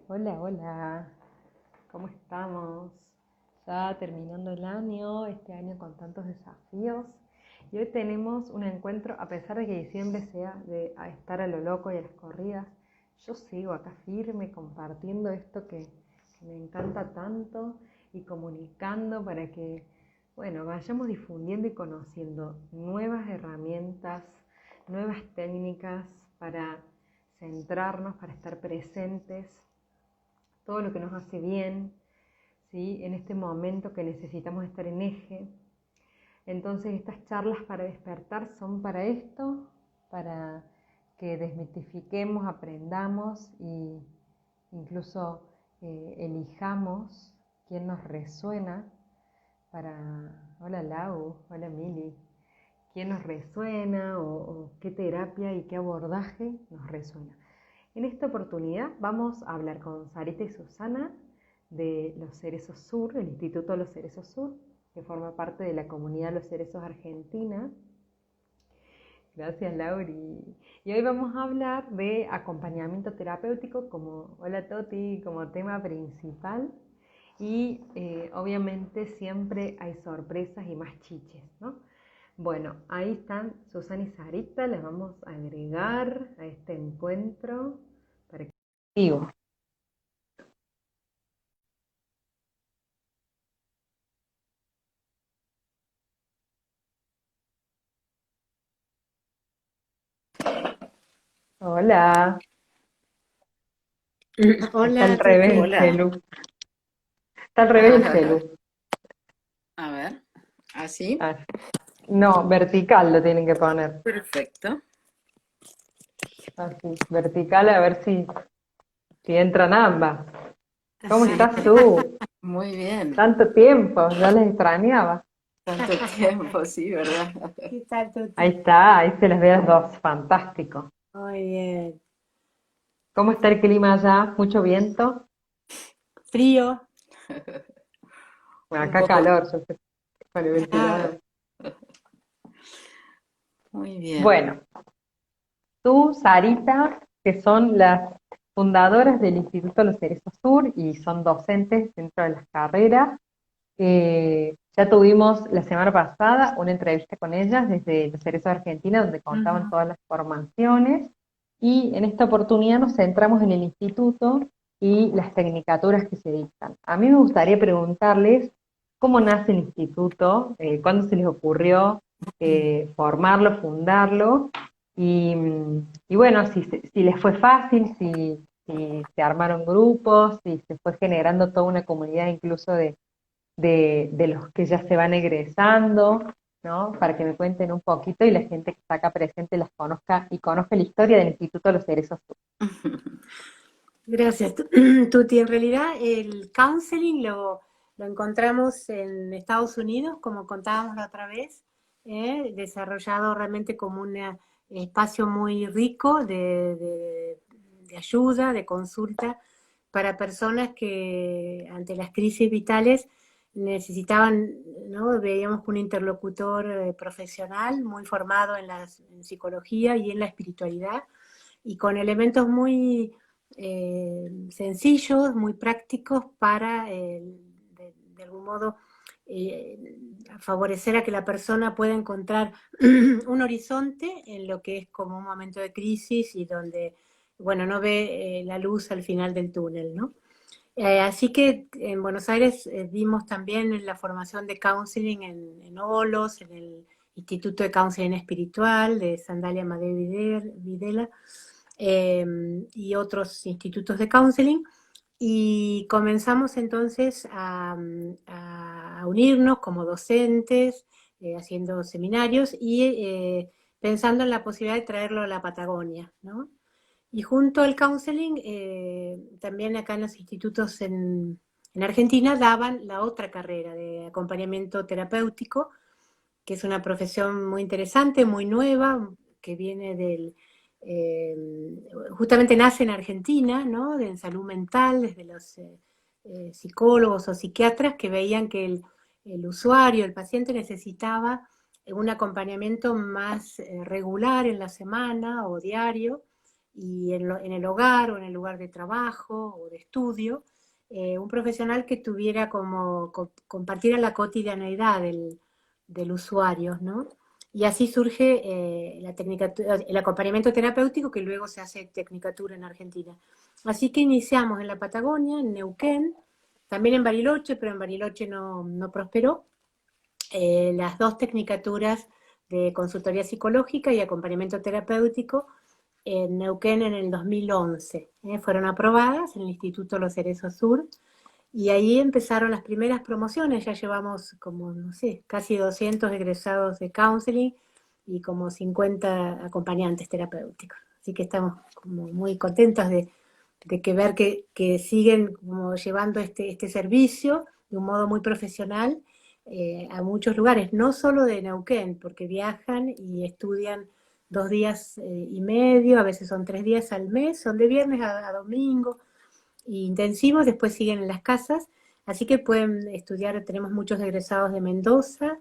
Hola, hola, ¿cómo estamos? Ya terminando el año, este año con tantos desafíos. Y hoy tenemos un encuentro, a pesar de que diciembre sea de a estar a lo loco y a las corridas, yo sigo acá firme compartiendo esto que me encanta tanto y comunicando para que, bueno, vayamos difundiendo y conociendo nuevas herramientas, nuevas técnicas para centrarnos, para estar presentes, todo lo que nos hace bien, ¿sí? En este momento que necesitamos estar en eje. Entonces estas charlas para despertar son para esto, para que desmitifiquemos, aprendamos e incluso elijamos quién nos resuena para, hola Lau, hola Mili, quién nos resuena o qué terapia y qué abordaje nos resuena. En esta oportunidad vamos a hablar con Sarita y Susana de Los Cerezos Sur, el Instituto de los Cerezos Sur, que forma parte de la comunidad Los Cerezos Argentina. Gracias, Lauri. Y hoy vamos a hablar de acompañamiento terapéutico como, hola Toti, como tema principal. Y obviamente siempre hay sorpresas y más chiches, ¿no? Bueno, ahí están Susana y Sarita, les vamos a agregar a este encuentro para que sigo. Hola, está al Hola, revés Toti. el Hola. celu, está al revés el celu. A ver, así. Ah, no, vertical lo tienen que poner. Perfecto. Así, vertical a ver si entran ambas. ¿Cómo Sí, estás, Su? muy bien. Tanto tiempo, ya les extrañaba. Tanto tiempo, sí, ¿verdad? ¿Qué tal, Ahí Toti? está, ahí se les ve a las dos, fantástico. Muy bien. ¿Cómo está el clima allá? ¿Mucho viento? Frío. Un Acá poco. calor, yo estoy con el Ah, ventilador. Muy bien. Bueno, tú, Sarita, que son las fundadoras del Instituto Los Cerezos Sur y son docentes dentro de las carreras. Ya tuvimos la semana pasada una entrevista con ellas desde Los Cerezos Argentina, donde contaban ujú. todas las formaciones, y en esta oportunidad nos centramos en el instituto y las tecnicaturas que se dictan. A mí me gustaría preguntarles cómo nace el instituto, cuándo se les ocurrió formarlo, fundarlo, y, y bueno, si les fue fácil, si se armaron grupos, si se fue generando toda una comunidad incluso de los que ya se van egresando, ¿no? Para que me cuenten un poquito y la gente que está acá presente las conozca y conozca la historia del Instituto de los Cerezos Sur. Gracias, Tuti. En realidad, el counseling lo encontramos en Estados Unidos, como contábamos la otra vez, desarrollado realmente como un espacio muy rico de ayuda, de consulta para personas que ante las crisis vitales necesitaban, ¿no? Veíamos que un interlocutor profesional muy formado en psicología y en la espiritualidad y con elementos muy sencillos, muy prácticos para, de algún modo, eh, favorecer a que la persona pueda encontrar un horizonte en lo que es como un momento de crisis y donde, bueno, no ve la luz al final del túnel, ¿no? Así que en Buenos Aires dimos también la formación de counseling en Olos, en el Instituto de Counseling Espiritual de Sandalia Amadeo Videla, y otros institutos de counseling. Y comenzamos entonces a unirnos como docentes, haciendo seminarios y pensando en la posibilidad de traerlo a la Patagonia, ¿no? Y junto al counseling, también acá en los institutos en Argentina daban la otra carrera de acompañamiento terapéutico, que es una profesión muy interesante, muy nueva, que viene eh, justamente nace en Argentina, ¿no? En salud mental, desde los psicólogos o psiquiatras que veían que el usuario, el paciente necesitaba un acompañamiento más regular en la semana o diario, y en el hogar o en el lugar de trabajo o de estudio, un profesional que tuviera como, compartiera la cotidianeidad del usuario, ¿no? Y así surge el acompañamiento terapéutico que luego se hace tecnicatura en Argentina. Así que iniciamos en la Patagonia, en Neuquén, también en Bariloche, pero en Bariloche no prosperó, las 2 tecnicaturas de consultoría psicológica y acompañamiento terapéutico en Neuquén en el 2011. Fueron aprobadas en el Instituto Los Cerezos Sur y ahí empezaron las primeras promociones. Ya llevamos como, no sé, casi 200 egresados de counseling y como 50 acompañantes terapéuticos. Así que estamos como muy contentos de ver que siguen como llevando este servicio de un modo muy profesional a muchos lugares, no solo de Neuquén, porque viajan y estudian 2 días y medio, a veces son 3 días al mes, son de viernes a domingo, y intensivos, después siguen en las casas, así que pueden estudiar, tenemos muchos egresados de Mendoza,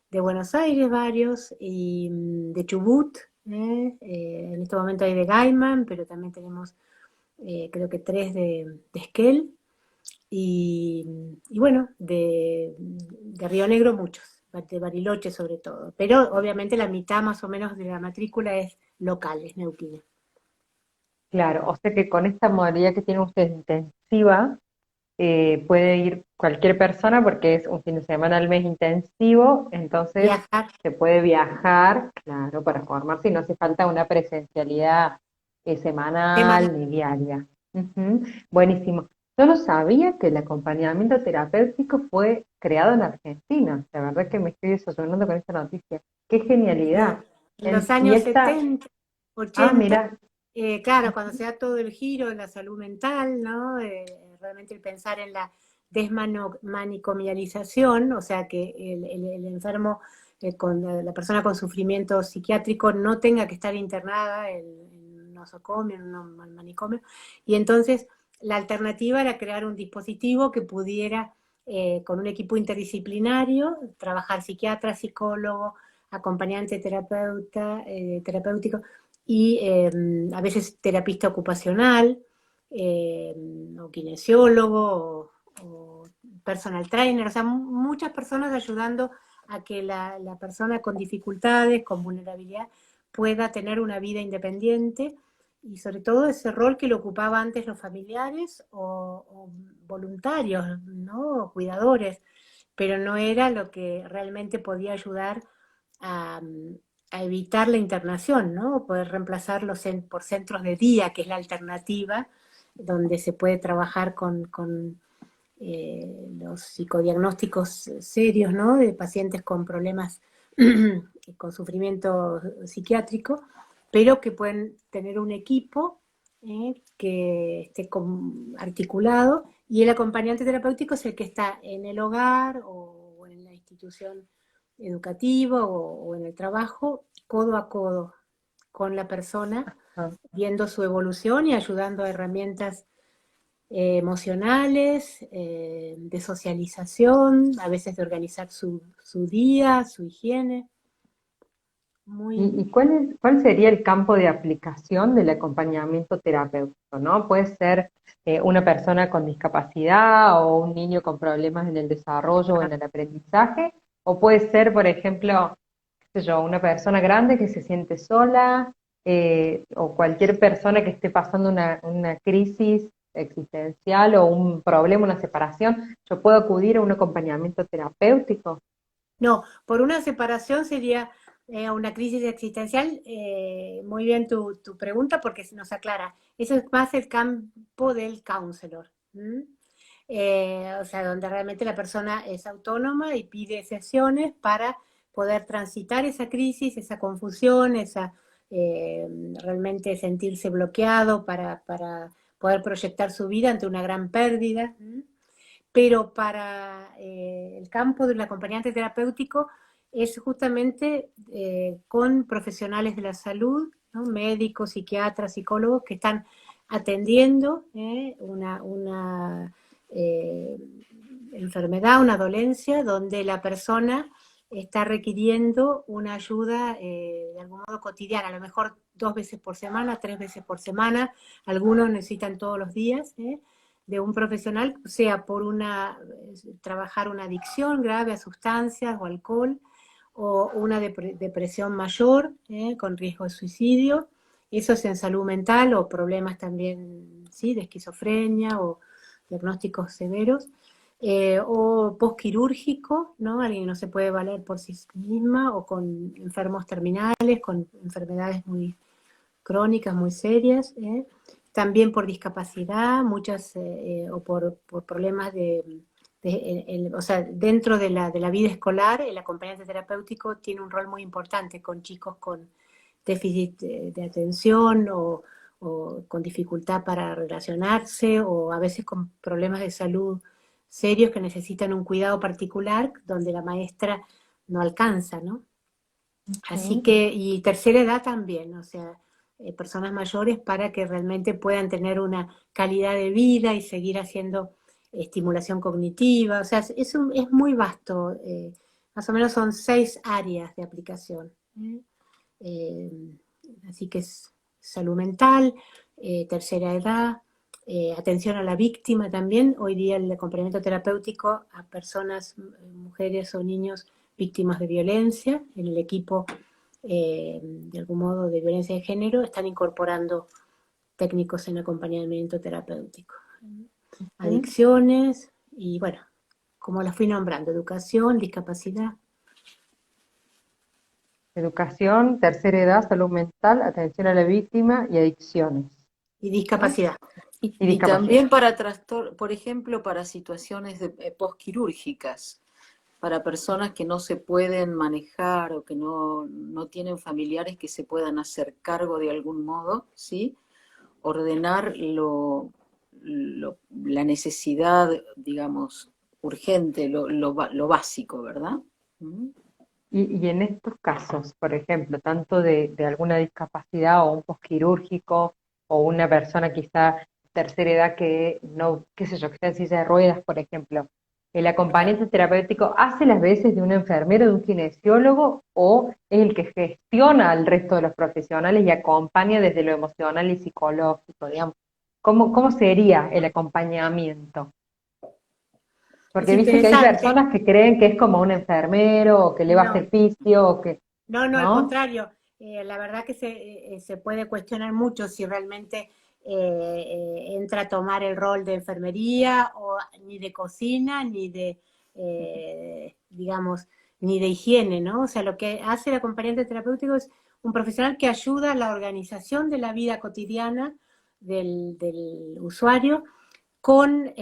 de Buenos Aires varios, y de Chubut, en este momento hay de Gaiman, pero también tenemos creo que 3 de Esquel, y bueno, de Río Negro muchos, de Bariloche sobre todo, pero obviamente la mitad más o menos de la matrícula es local, es neuquina. Claro, o sea que con esta modalidad que tiene usted intensiva, puede ir cualquier persona porque es un fin de semana al mes intensivo, entonces Viajar. se puede viajar, claro, para formarse y no hace falta una presencialidad Semana. semanal ni diaria. Ujú, buenísimo. Yo no sabía que el acompañamiento terapéutico fue creado en Argentina. La verdad que me estoy desayunando con esta noticia. ¡Qué genialidad! En los Y años esta, 70, 80, mira, claro, cuando se da todo el giro en la salud mental, ¿no? Realmente el pensar en la desmanicomialización, o sea, que el enfermo, la persona con sufrimiento psiquiátrico no tenga que estar internada en un nosocomio, en un manicomio, y entonces la alternativa era crear un dispositivo que pudiera, con un equipo interdisciplinario, trabajar psiquiatra, psicólogo, acompañante terapéutico, y a veces terapista ocupacional, eh, o kinesiólogo, o personal trainer, o sea, muchas personas ayudando a que la persona con dificultades, con vulnerabilidad, pueda tener una vida independiente y sobre todo ese rol que lo ocupaba antes los familiares o voluntarios, ¿no? O cuidadores, pero no era lo que realmente podía ayudar a, a evitar la internación, ¿no? Poder reemplazarlos por centros de día, que es la alternativa, donde se puede trabajar con los psicodiagnósticos serios, ¿no? De pacientes con problemas, con sufrimiento psiquiátrico, pero que pueden tener un equipo que esté articulado, y el acompañante terapéutico es el que está en el hogar o en la institución educativa o en el trabajo, codo a codo con la persona, ah, viendo su evolución y ayudando a herramientas emocionales, de socialización, a veces de organizar su día, su higiene. Muy. ¿y cuál sería el campo de aplicación del acompañamiento terapéutico, ¿no? Puede ser una persona con discapacidad o un niño con problemas en el desarrollo o en el aprendizaje, o puede ser, por ejemplo, qué sé yo, una persona grande que se siente sola, o cualquier persona que esté pasando una crisis existencial o un problema, una separación. ¿Yo puedo acudir a un acompañamiento terapéutico? No, por una separación sería una crisis existencial. Muy bien tu pregunta porque se nos aclara. Eso es más el campo del counselor. O sea, donde realmente la persona es autónoma y pide sesiones para poder transitar esa crisis, esa confusión, eh, realmente sentirse bloqueado para poder proyectar su vida ante una gran pérdida. Pero para el campo del acompañante terapéutico es justamente con profesionales de la salud, ¿no? Médicos, psiquiatras, psicólogos que están atendiendo una enfermedad, una dolencia, donde la persona está requiriendo una ayuda de algún modo cotidiana, a lo mejor 2 veces por semana, 3 veces por semana, algunos necesitan todos los días, de un profesional, sea por trabajar una adicción grave a sustancias o alcohol, o una depresión mayor, con riesgo de suicidio. Eso es en salud mental, o problemas también, ¿sí?, de esquizofrenia o diagnósticos severos. O postquirúrgico, ¿no? Alguien que no se puede valer por sí misma, o con enfermos terminales, con enfermedades muy crónicas, muy serias. También por discapacidad, muchas, o por problemas o sea, dentro de la vida escolar, el acompañante terapéutico tiene un rol muy importante con chicos con déficit de atención, o con dificultad para relacionarse, o a veces con problemas de salud serios que necesitan un cuidado particular donde la maestra no alcanza, ¿no? Así que, y tercera edad también, o sea, personas mayores, para que realmente puedan tener una calidad de vida y seguir haciendo estimulación cognitiva. O sea, es muy vasto, más o menos son 6 áreas de aplicación. Eh, Así que es salud mental, tercera edad, atención a la víctima también. Hoy día el acompañamiento terapéutico a personas, mujeres o niños víctimas de violencia, en el equipo de algún modo de violencia de género, están incorporando técnicos en acompañamiento terapéutico. Adicciones y, bueno, como las fui nombrando, educación, discapacidad. Educación, tercera edad, salud mental, atención a la víctima y adicciones. Y discapacidad. Y también para por ejemplo, para situaciones postquirúrgicas, para personas que no se pueden manejar o que no tienen familiares que se puedan hacer cargo de algún modo, ¿sí? Ordenar la necesidad, digamos, urgente, lo básico, ¿verdad? Y en estos casos, por ejemplo, tanto de alguna discapacidad o un posquirúrgico, o una persona quizá tercera edad que no, qué sé yo, que está en silla de ruedas, por ejemplo, ¿el acompañante terapéutico hace las veces de un enfermero, de un kinesiólogo, o es el que gestiona al resto de los profesionales y acompaña desde lo emocional y psicológico, digamos? ¿Cómo sería el acompañamiento? Porque Es viste que hay interesante. personas que creen que es como un enfermero, o que le va a No, hacer fisio, o que, no, al ¿no? contrario. La verdad que se puede cuestionar mucho si realmente entra a tomar el rol de enfermería, o ni de cocina, ni de, digamos, ni de higiene, ¿no? O sea, lo que hace el acompañante terapéutico es un profesional que ayuda a la organización de la vida cotidiana del usuario, con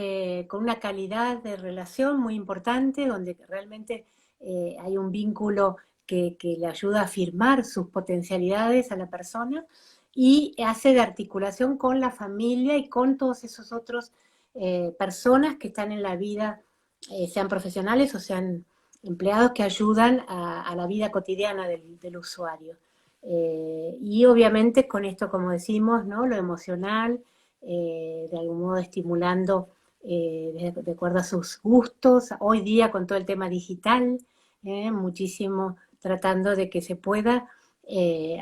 una calidad de relación muy importante, donde realmente hay un vínculo que le ayuda a afirmar sus potencialidades a la persona, y hace de articulación con la familia y con todos esos otros personas que están en la vida, sean profesionales o sean empleados, que ayudan a la vida cotidiana del usuario. Y obviamente con esto, como decimos, ¿no?, lo emocional, de algún modo estimulando de acuerdo a sus gustos. Hoy día con todo el tema digital, muchísimo tratando de que se pueda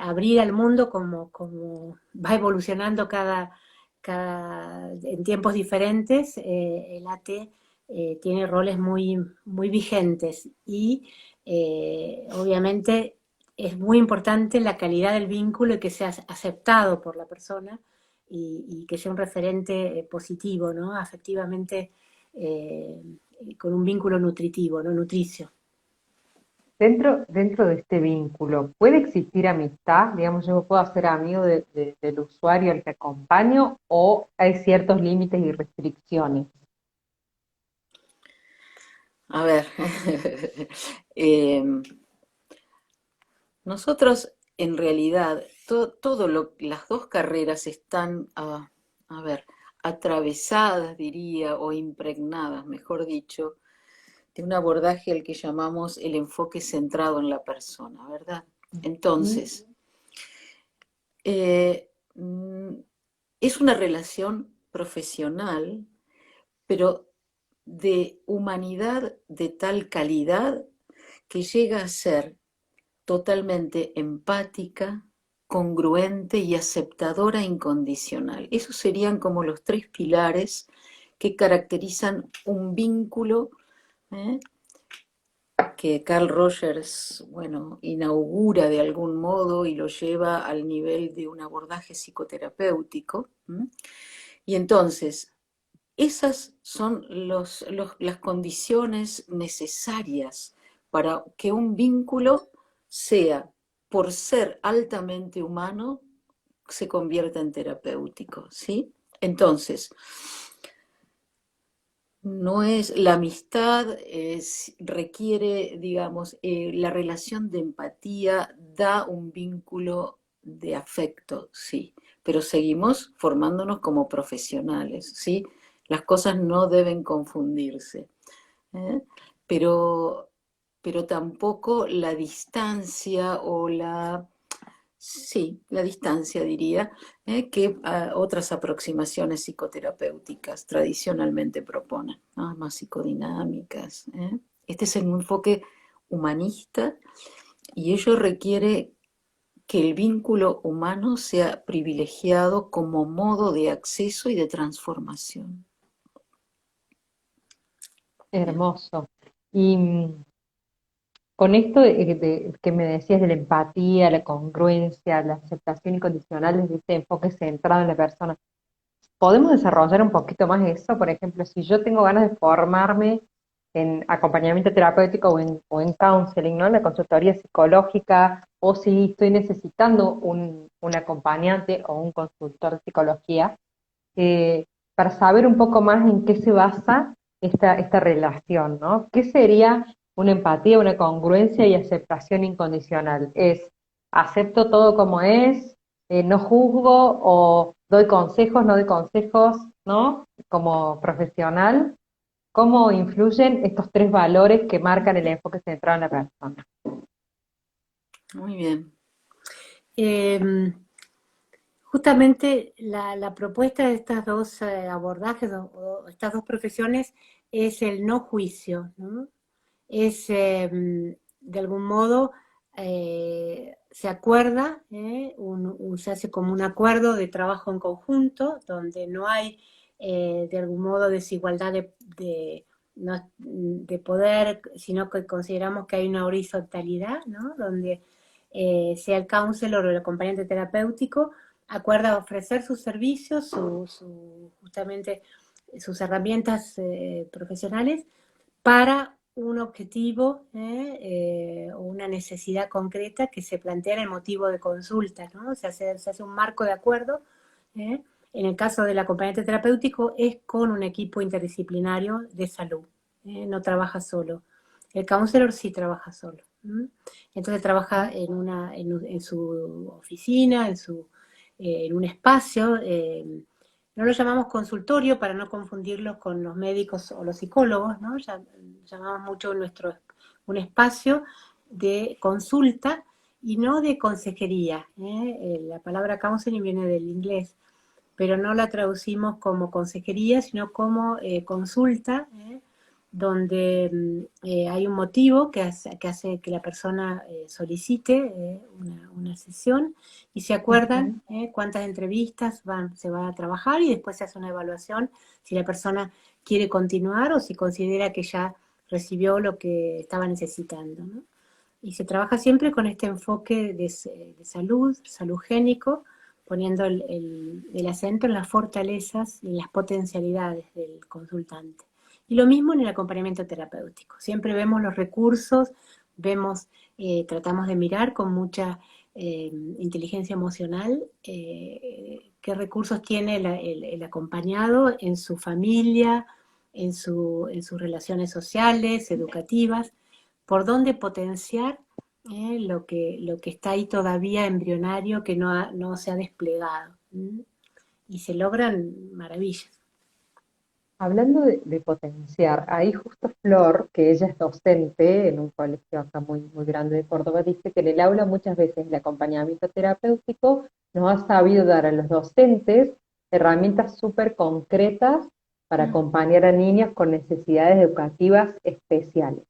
abrir al mundo, como va evolucionando en tiempos diferentes. El AT tiene roles muy, muy vigentes, y obviamente es muy importante la calidad del vínculo y que sea aceptado por la persona, y que sea un referente positivo, ¿no? Afectivamente, con un vínculo nutritivo, ¿no? Nutricio. Dentro de este vínculo, ¿puede existir amistad? Digamos, yo me puedo hacer amigo del usuario al que acompaño, o hay ciertos límites y restricciones. A ver, nosotros en realidad, las dos carreras están, a ver, atravesadas, diría, o impregnadas, mejor dicho, de un abordaje al que llamamos el enfoque centrado en la persona, ¿verdad? Entonces, es una relación profesional, pero de humanidad de tal calidad que llega a ser totalmente empática, congruente y aceptadora incondicional. Esos serían como los tres pilares que caracterizan un vínculo, ¿eh? Que Carl Rogers, bueno, inaugura de algún modo y lo lleva al nivel de un abordaje psicoterapéutico. Y entonces, esas son las condiciones necesarias para que un vínculo sea, por ser altamente humano, se convierta en terapéutico, ¿sí? Entonces, no es la amistad, requiere, digamos, la relación de empatía da un vínculo de afecto, sí, pero seguimos formándonos como profesionales, ¿sí? Las cosas no deben confundirse, ¿eh? Pero, pero tampoco la distancia o sí, la distancia diría, que otras aproximaciones psicoterapéuticas tradicionalmente proponen, ¿no? Más psicodinámicas. Este es el enfoque humanista y ello requiere que el vínculo humano sea privilegiado como modo de acceso y de transformación. Bien. Hermoso. Y con esto que me decías de la empatía, la congruencia, la aceptación incondicional desde este enfoque centrado en la persona, ¿podemos desarrollar un poquito más eso? Por ejemplo, si yo tengo ganas de formarme en acompañamiento terapéutico o en counseling, ¿no? En la consultoría psicológica, o si estoy necesitando un acompañante o un consultor de psicología, eh, para saber un poco más en qué se basa esta relación, ¿no? ¿Qué sería una empatía, una congruencia y aceptación incondicional? Es, acepto todo como es, no juzgo o doy consejos, no doy consejos, ¿no? Como profesional, ¿cómo influyen estos tres valores que marcan el enfoque centrado en la persona? Muy bien. Justamente la propuesta de estas dos abordajes o estas dos profesiones es el no juicio, ¿no? Es, de algún modo, se acuerda, se hace como un acuerdo de trabajo en conjunto, donde no hay, de algún modo, desigualdad de poder, sino que consideramos que hay una horizontalidad, ¿no? Donde sea el counselor o el acompañante terapéutico acuerda ofrecer sus servicios, justamente sus herramientas profesionales para un objetivo o una necesidad concreta que se plantea en el motivo de consulta, ¿no? Se hace un marco de acuerdo. ¿eh? En el caso del acompañante terapéutico es con un equipo interdisciplinario de salud, no trabaja solo. El counselor sí trabaja solo. Entonces trabaja en su oficina, en un espacio. No lo llamamos consultorio para no confundirlos con los médicos o los psicólogos, ¿no? Llamamos mucho un espacio de consulta y no de consejería. La palabra counseling viene del inglés, pero no la traducimos como consejería, sino como consulta, donde hay un motivo que hace que la persona solicite una sesión y se acuerdan cuántas entrevistas se van a trabajar y después se hace una evaluación si la persona quiere continuar o si considera que ya recibió lo que estaba necesitando, ¿no? Y se trabaja siempre con este enfoque de salud génico, poniendo el acento en las fortalezas y en las potencialidades del consultante. Y lo mismo en el acompañamiento terapéutico. Siempre vemos los recursos, tratamos de mirar con mucha inteligencia emocional qué recursos tiene el acompañado en su familia, en sus relaciones sociales, educativas, por dónde potenciar lo que está ahí todavía embrionario, que no se ha desplegado. Y se logran maravillas. Hablando de potenciar, ahí justo Flor, que ella es docente en un colegio acá muy, muy grande de Córdoba, dice que en el aula muchas veces el acompañamiento terapéutico nos ha sabido dar a los docentes herramientas súper concretas para acompañar a niños con necesidades educativas especiales.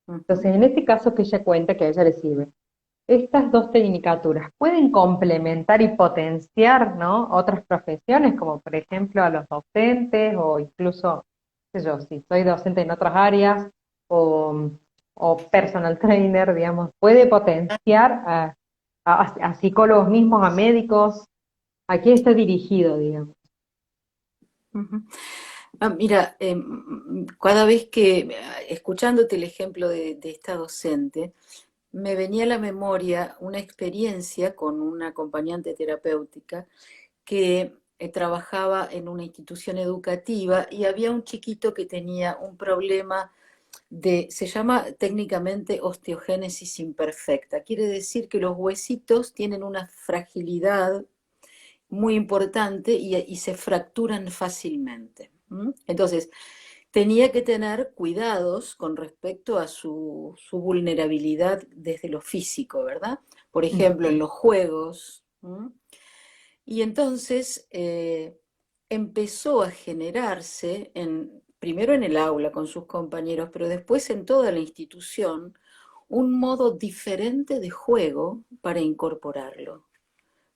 Ujú. Entonces, en este caso que ella cuenta que a ella le sirve, estas dos tecnicaturas pueden complementar y potenciar, ¿no?, otras profesiones, como por ejemplo a los docentes o incluso, qué sé yo, si soy docente en otras áreas o, o personal trainer, digamos, puede potenciar a psicólogos mismos, a médicos. ¿A quién está dirigido, digamos? Ujú. Mira, cada vez que, escuchándote el ejemplo de esta docente, me venía a la memoria una experiencia con una acompañante terapéutica que trabajaba en una institución educativa y había un chiquito que tenía un problema se llama técnicamente osteogénesis imperfecta. Quiere decir que los huesitos tienen una fragilidad muy importante y se fracturan fácilmente. Entonces, tenía que tener cuidados con respecto a su vulnerabilidad desde lo físico, ¿verdad? Por ejemplo, en los juegos. Y entonces empezó a generarse, primero en el aula con sus compañeros, pero después en toda la institución, un modo diferente de juego para incorporarlo.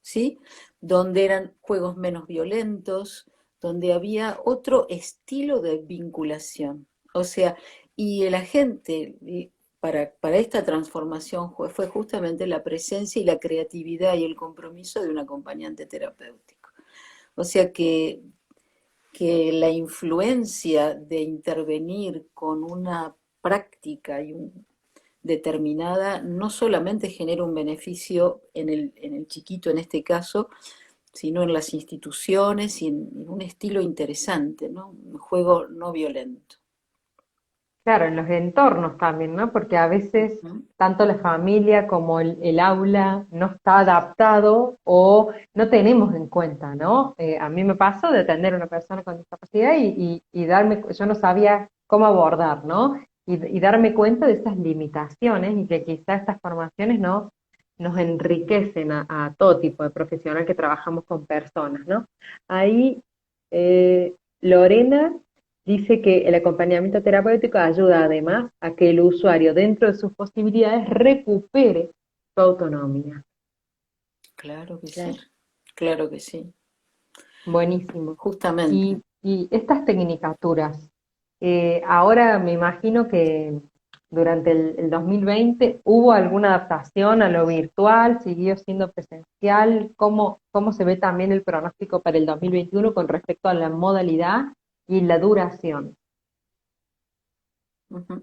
¿Sí? Donde eran juegos menos violentos, donde había otro estilo de vinculación. O sea, y el agente para esta transformación fue justamente la presencia y la creatividad y el compromiso de un acompañante terapéutico. O sea que la influencia de intervenir con una práctica determinada no solamente genera un beneficio en el chiquito en este caso, sino en las instituciones y en un estilo interesante, ¿no? Un juego no violento. Claro, en los entornos también, ¿no? Porque a veces ¿No? tanto la familia como el aula no está adaptado o no tenemos en cuenta, ¿no? A mí me pasó de atender a una persona con discapacidad y darme, yo no sabía cómo abordar, ¿no? Y darme cuenta de estas limitaciones y que quizá estas formaciones no nos enriquecen a todo tipo de profesional que trabajamos con personas, ¿no? Ahí, Lorena dice que el acompañamiento terapéutico ayuda además a que el usuario, dentro de sus posibilidades, recupere su autonomía. Claro que sí, Claro. claro que sí, Buenísimo. justamente. Y estas tecnicaturas, ahora me imagino que durante el 2020 hubo alguna adaptación a lo virtual, siguió siendo presencial. ¿Cómo se ve también el pronóstico para el 2021 con respecto a la modalidad y la duración? Ujú.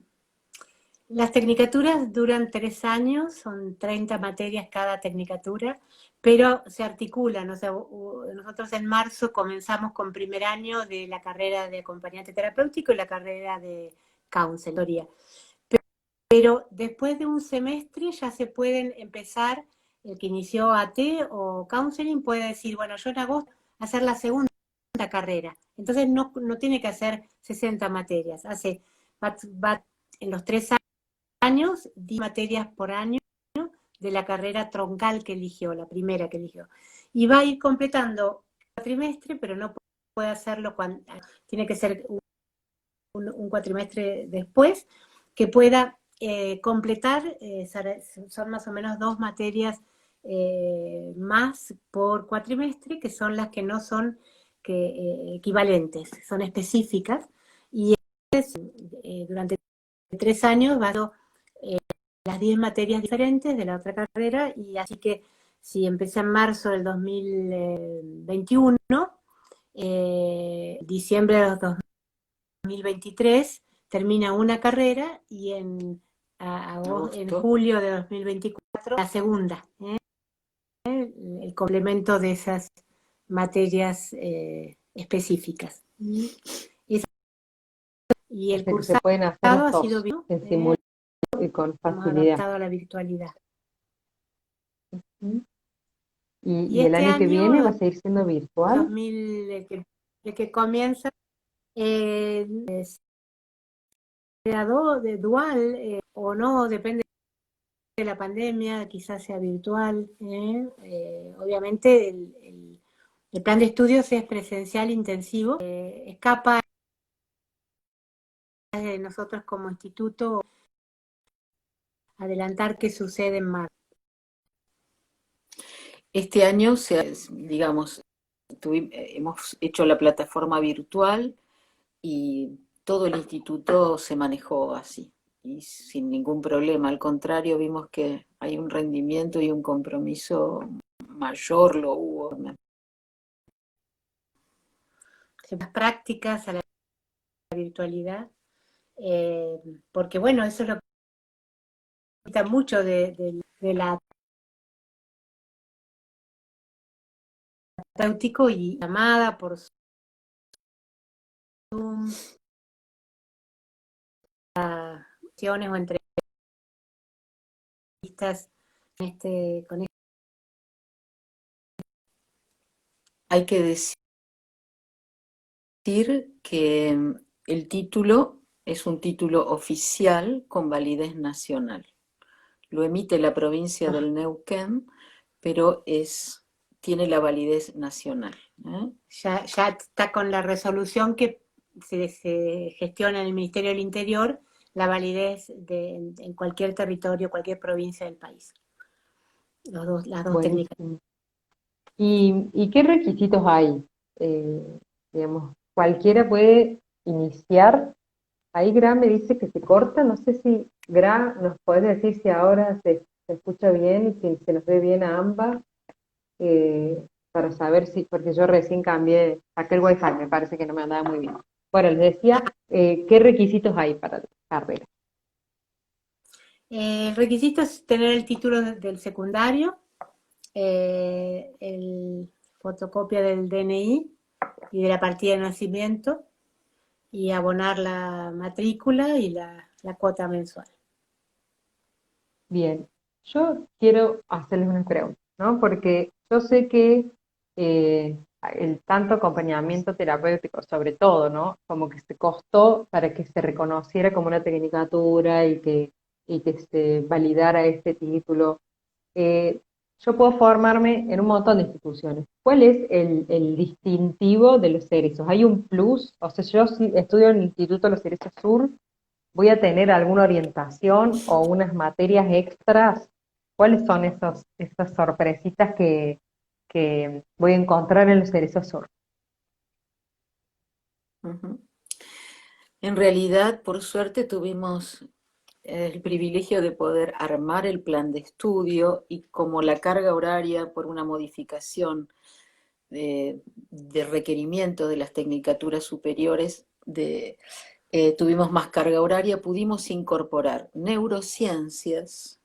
Las tecnicaturas duran 3 años, son 30 materias cada tecnicatura, pero se articulan. O sea, nosotros en marzo comenzamos con primer año de la carrera de acompañante terapéutico y la carrera de counseloría. Pero después de un semestre ya se pueden empezar, el que inició AT o counseling puede decir, bueno, yo en agosto hacer la segunda carrera. Entonces no tiene que hacer 60 materias, va en los 3 años, 10 materias por año de la carrera troncal que eligió, la primera que eligió. Y va a ir completando cuatrimestre, pero no puede hacerlo tiene que ser un cuatrimestre después, que pueda completar, son más o menos 2 materias más por cuatrimestre, que son las que no son equivalentes, son específicas, y durante 3 años va a las 10 materias diferentes de la otra carrera, y así que si empieza en marzo del 2021, diciembre de 2023 termina una carrera y en Agosto. julio de 2024 la segunda, el complemento de esas materias específicas. Y O el sea que se cursado pueden hacer las ha sido dos bien, en simultáneo y con hemos facilidad. adaptado a la virtualidad. ¿Mm? Y Y el este año que viene va a año, seguir siendo virtual. 2000, el que comienza, eh, de dual o no, depende de la pandemia, quizás sea virtual. Obviamente el plan de estudios es presencial intensivo, escapa de nosotros como instituto adelantar qué sucede en marzo. Este año, digamos, hemos hecho la plataforma virtual y todo el instituto se manejó así, y sin ningún problema. Al contrario, vimos que hay un rendimiento y un compromiso mayor, lo hubo. Las prácticas a la virtualidad, porque bueno, eso es lo que quita mucho de la terapéutico y llamada por Zoom, o entrevistas con Hay que decir que el título es un título oficial con validez nacional. Lo emite la provincia del Neuquén, pero tiene la validez nacional. Ya está con la resolución que se gestiona en el Ministerio del Interior, la validez en cualquier territorio, cualquier provincia del país. Las dos técnicas. Buenísimo. ¿Y qué requisitos hay? Digamos, cualquiera puede iniciar. Ahí Gra me dice que se corta, no sé si Gra nos puede decir si ahora se escucha bien y si se nos ve bien a ambas, para saber si, porque yo recién cambié, saqué el wifi, me parece que no me andaba muy bien. Bueno, les decía, ¿qué requisitos hay para la carrera? El requisito es tener el título del secundario, el fotocopia del DNI y de la partida de nacimiento, y abonar la matrícula y la cuota mensual. Bien, yo quiero hacerles una pregunta, ¿no? Porque yo sé que el tanto acompañamiento terapéutico, sobre todo, ¿no? Como que se costó para que se reconociera como una tecnicatura y que se validara este título. Eh, yo puedo formarme en un montón de instituciones. ¿Cuál es el distintivo de los cerezos? ¿Hay un plus? O sea, yo si estudio en el Instituto Los Cerezos Sur, ¿voy a tener alguna orientación o unas materias extras? ¿Cuáles son esas sorpresitas que voy a encontrar en los Cerezos Sur? Uh-huh. En realidad, por suerte, tuvimos el privilegio de poder armar el plan de estudio, y como la carga horaria por una modificación de requerimiento de las tecnicaturas superiores, tuvimos más carga horaria, pudimos incorporar neurociencias.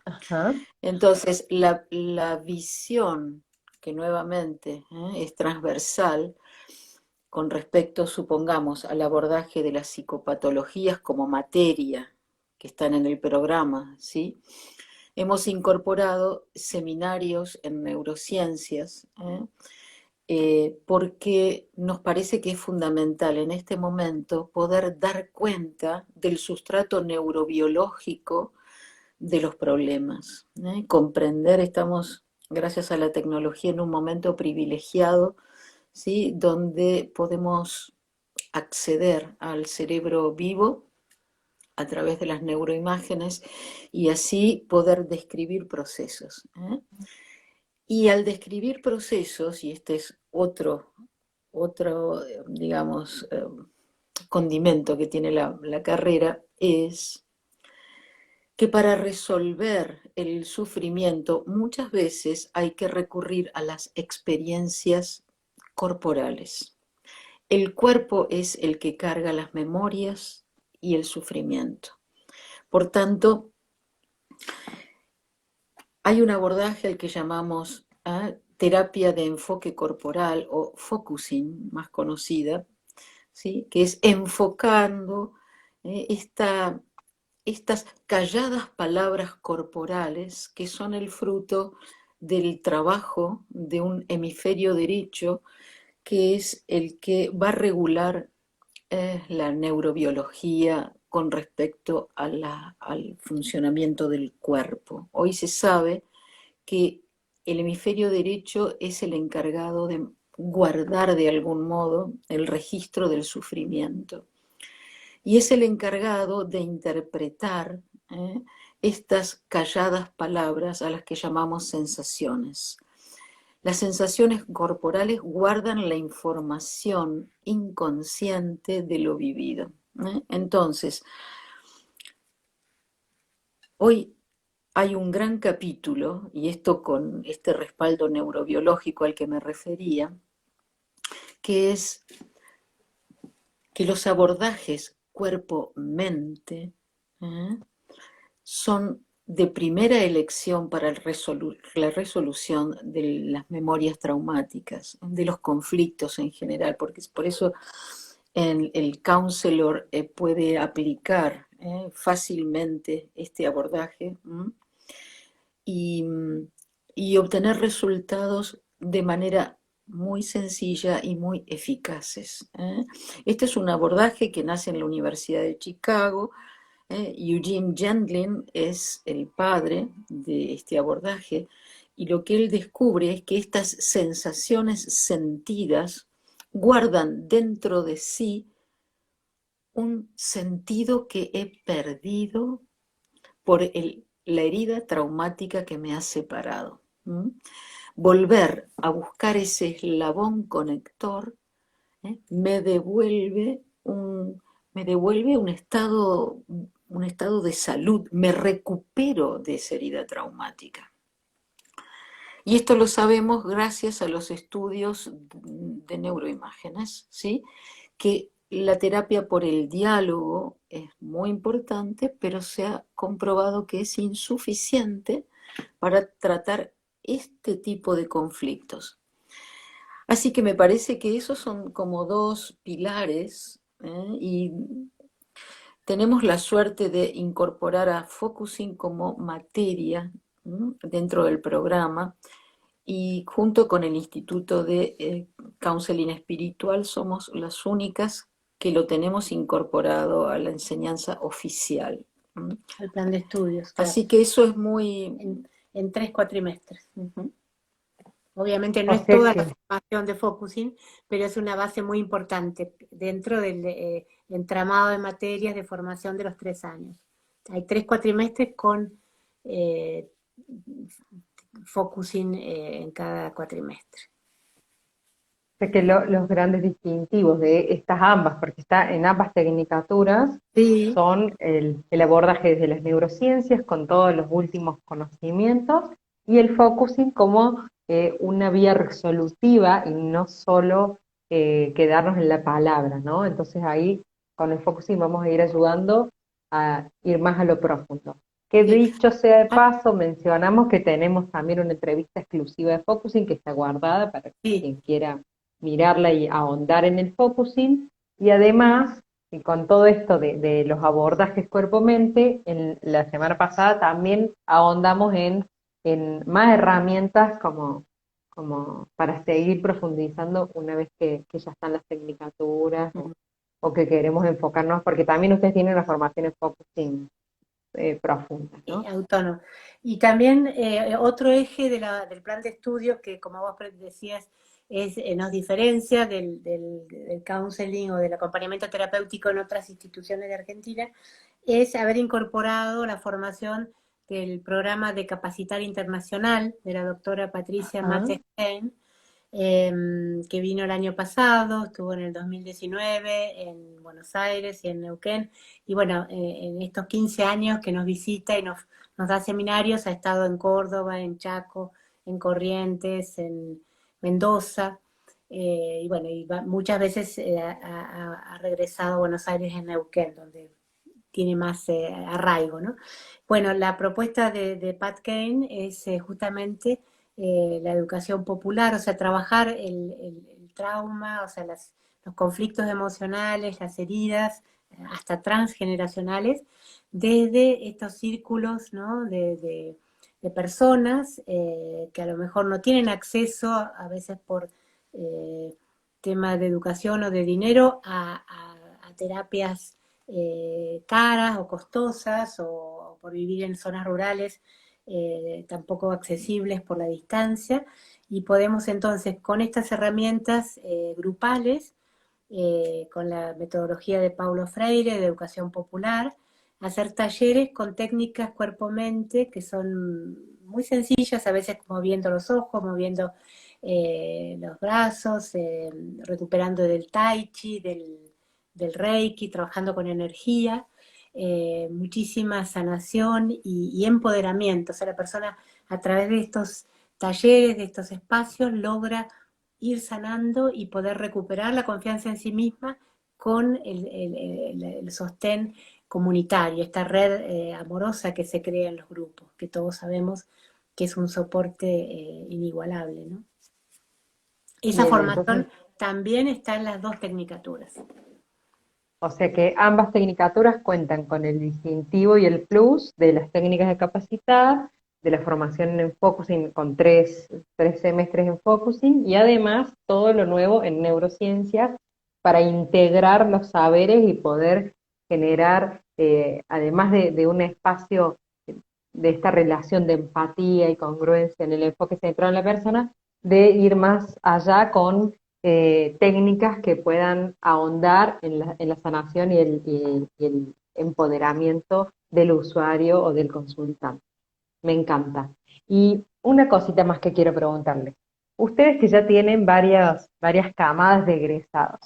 Ajá. Entonces, la visión, que nuevamente es transversal, con respecto, supongamos, al abordaje de las psicopatologías como materia que están en el programa, ¿sí? Hemos incorporado seminarios en neurociencias, porque nos parece que es fundamental en este momento poder dar cuenta del sustrato neurobiológico de los problemas, comprender. Estamos, gracias a la tecnología, en un momento privilegiado, ¿sí? Donde podemos acceder al cerebro vivo a través de las neuroimágenes y así poder describir procesos. Y al describir procesos, y este es otro digamos, condimento que tiene la carrera, es que para resolver el sufrimiento muchas veces hay que recurrir a las experiencias corporales. El cuerpo es el que carga las memorias y el sufrimiento. Por tanto, hay un abordaje al que llamamos terapia de enfoque corporal, o focusing, más conocida, ¿sí? Que es enfocando estas calladas palabras corporales que son el fruto del trabajo de un hemisferio derecho, que es el que va a regular la neurobiología con respecto al funcionamiento del cuerpo. Hoy se sabe que el hemisferio derecho es el encargado de guardar de algún modo el registro del sufrimiento, y es el encargado de interpretar estas calladas palabras a las que llamamos sensaciones. Las sensaciones corporales guardan la información inconsciente de lo vivido. Entonces, hoy hay un gran capítulo, y esto con este respaldo neurobiológico al que me refería, que es que los abordajes cuerpo-mente son de primera elección para la resolución de las memorias traumáticas, de los conflictos en general, porque por eso el counselor puede aplicar fácilmente este abordaje y, y obtener resultados de manera muy sencilla y muy eficaces. Este es un abordaje que nace en la Universidad de Chicago. Eugene Gendlin es el padre de este abordaje, y lo que él descubre es que estas sensaciones sentidas guardan dentro de sí un sentido que he perdido por la herida traumática que me ha separado. Volver a buscar ese eslabón conector me devuelve un estado de salud, me recupero de esa herida traumática. Y esto lo sabemos gracias a los estudios de neuroimágenes, ¿sí? Que la terapia por el diálogo es muy importante, pero se ha comprobado que es insuficiente para tratar este tipo de conflictos. Así que me parece que esos son como dos pilares, y tenemos la suerte de incorporar a Focusing como materia dentro del programa, y junto con el Instituto de Counseling Espiritual somos las únicas que lo tenemos incorporado a la enseñanza oficial. Al plan de estudios, claro. Así que eso es muy... En 3 cuatrimestres. Obviamente no O es sea toda que, la formación de Focusing, pero es una base muy importante dentro del entramado de materias de formación de los 3 años. Hay 3 cuatrimestres con Focusing en cada cuatrimestre. sé que los grandes distintivos de estas ambas, porque está en ambas tecnicaturas, Sí, son el abordaje desde las neurociencias con todos los últimos conocimientos y el focusing como una vía resolutiva y no solo quedarnos en la palabra, ¿no? Entonces ahí con el focusing vamos a ir ayudando a ir más a lo profundo. Que sí. dicho sea de paso, mencionamos que tenemos también una entrevista exclusiva de focusing que está guardada para Sí. quien quiera mirarla y ahondar en el focusing, y además, y con todo esto de los abordajes cuerpo-mente, en la semana pasada también ahondamos en más herramientas como para seguir profundizando una vez que ya están las tecnicaturas o que queremos enfocarnos, porque también ustedes tienen una formación en focusing profunda, ¿no? Autónomo. Y también otro eje del plan de estudios que, como vos decías, nos diferencia del counseling o del acompañamiento terapéutico en otras instituciones de Argentina, es haber incorporado la formación del programa de Capacitar Internacional de la doctora Patricia Mattes-Stein, que vino el año pasado, estuvo en el 2019 en Buenos Aires y en Neuquén, y bueno, en estos 15 años que nos visita y nos da seminarios, ha estado en Córdoba, en Chaco, en Corrientes, en Mendoza, y bueno, muchas veces ha regresado a Buenos Aires en Neuquén, donde tiene más arraigo, ¿no? Bueno, la propuesta de Pat Kane es justamente la educación popular, o sea, trabajar el trauma, o sea, los conflictos emocionales, las heridas, hasta transgeneracionales, desde estos círculos, ¿no? de personas que a lo mejor no tienen acceso, a veces por temas de educación o de dinero, a terapias caras o costosas, o por vivir en zonas rurales tampoco accesibles por la distancia, y podemos entonces con estas herramientas grupales, con la metodología de Paulo Freire de educación popular, hacer talleres con técnicas cuerpo-mente que son muy sencillas, a veces moviendo los ojos, moviendo los brazos, recuperando del tai chi, del reiki, trabajando con energía, muchísima sanación y empoderamiento. O sea, la persona a través de estos talleres, de estos espacios, logra ir sanando y poder recuperar la confianza en sí misma con el sostén comunitario, esta red amorosa que se crea en los grupos, que todos sabemos que es un soporte inigualable, ¿no? Esa Bien, entonces, formación también está en las dos tecnicaturas. o sea que ambas tecnicaturas cuentan con el distintivo y el plus de las técnicas de capacitar, de la formación en focusing con tres semestres en focusing y además todo lo nuevo en neurociencias para integrar los saberes y poder generar, además de un espacio de esta relación de empatía y congruencia en el enfoque centrado en la persona, de ir más allá con técnicas que puedan ahondar en la sanación y el empoderamiento del usuario o del consultante. Me encanta. Y una cosita más que quiero preguntarle. Ustedes que ya tienen varias camadas de egresados,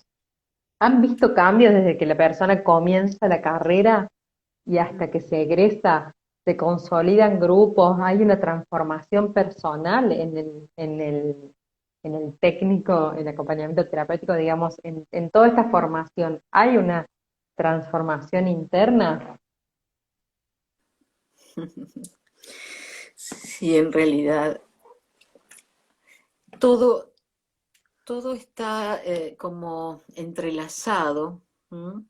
¿han visto cambios desde que la persona comienza la carrera y hasta que se egresa? ¿Se consolidan grupos? ¿Hay una transformación personal en el técnico, el acompañamiento terapéutico, digamos, en toda esta formación? ¿Hay una transformación interna? Sí, en realidad todo, todo está como entrelazado, ¿m?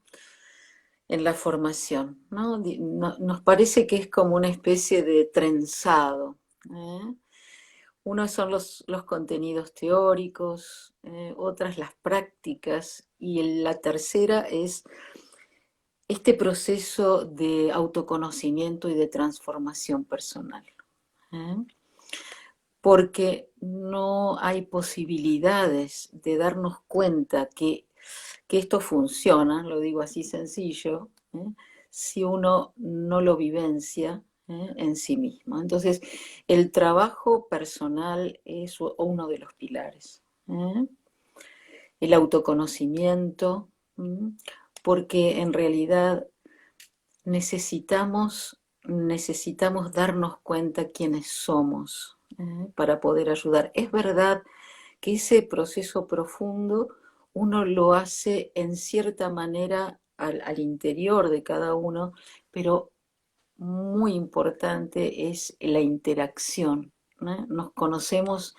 En la formación, ¿no? Nos parece que es como una especie de trenzado, ¿eh? Unos son los contenidos teóricos, otras las prácticas, y la tercera es este proceso de autoconocimiento y de transformación personal. ¿Eh? Porque no hay posibilidades de darnos cuenta que esto funciona, lo digo así sencillo, si uno no lo vivencia en sí mismo. Entonces, el trabajo personal es uno de los pilares. El autoconocimiento, porque en realidad necesitamos darnos cuenta quiénes somos para poder ayudar. Es verdad que ese proceso profundo uno lo hace en cierta manera al interior de cada uno, pero muy importante es la interacción, ¿no? Nos conocemos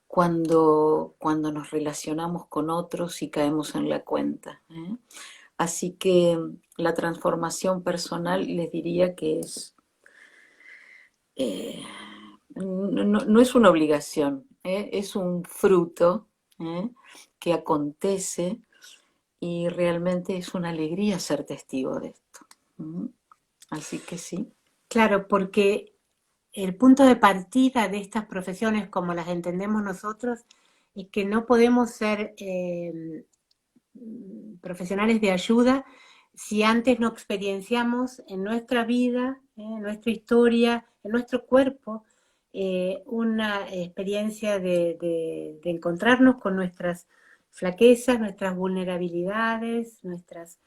cuando nos relacionamos con otros y caemos en la cuenta. Así que la transformación personal les diría que eh, no es una obligación, es un fruto que acontece y realmente es una alegría ser testigo de esto. Así que sí. Claro, porque el punto de partida de estas profesiones, como las entendemos nosotros, es que no podemos ser profesionales de ayuda si antes no experienciamos en nuestra vida, en nuestra historia, en nuestro cuerpo, una experiencia de encontrarnos con nuestras flaquezas, nuestras vulnerabilidades, nuestras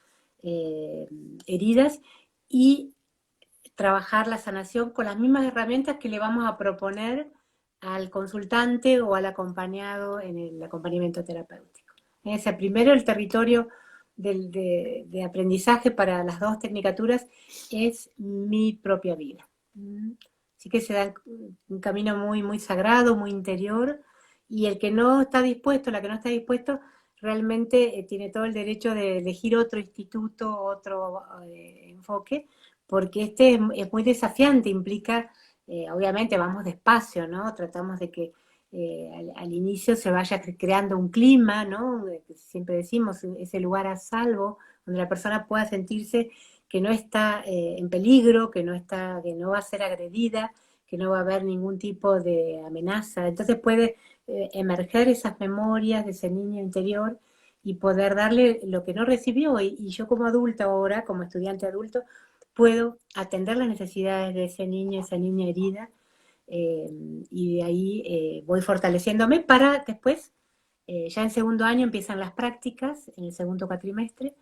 heridas y trabajar la sanación con las mismas herramientas que le vamos a proponer al consultante o al acompañado en el acompañamiento terapéutico. Ese primero, el territorio de aprendizaje para las dos tecnicaturas es mi propia vida. Así que se da un camino muy, muy sagrado, muy interior, y el que no está dispuesto, la que no está dispuesto, realmente tiene todo el derecho de elegir otro instituto, otro enfoque, porque es muy desafiante, implica, obviamente vamos despacio, ¿no? Tratamos de que al inicio se vaya creando un clima, ¿no? Siempre decimos, ese lugar a salvo, donde la persona pueda sentirse que no está en peligro, que no va a ser agredida, que no va a haber ningún tipo de amenaza. Entonces puede emerger esas memorias de ese niño interior y poder darle lo que no recibió. Y yo como adulta ahora, como estudiante adulto, puedo atender las necesidades de ese niño, esa niña herida, y de ahí voy fortaleciéndome para después, ya en segundo año empiezan las prácticas, en el segundo cuatrimestre,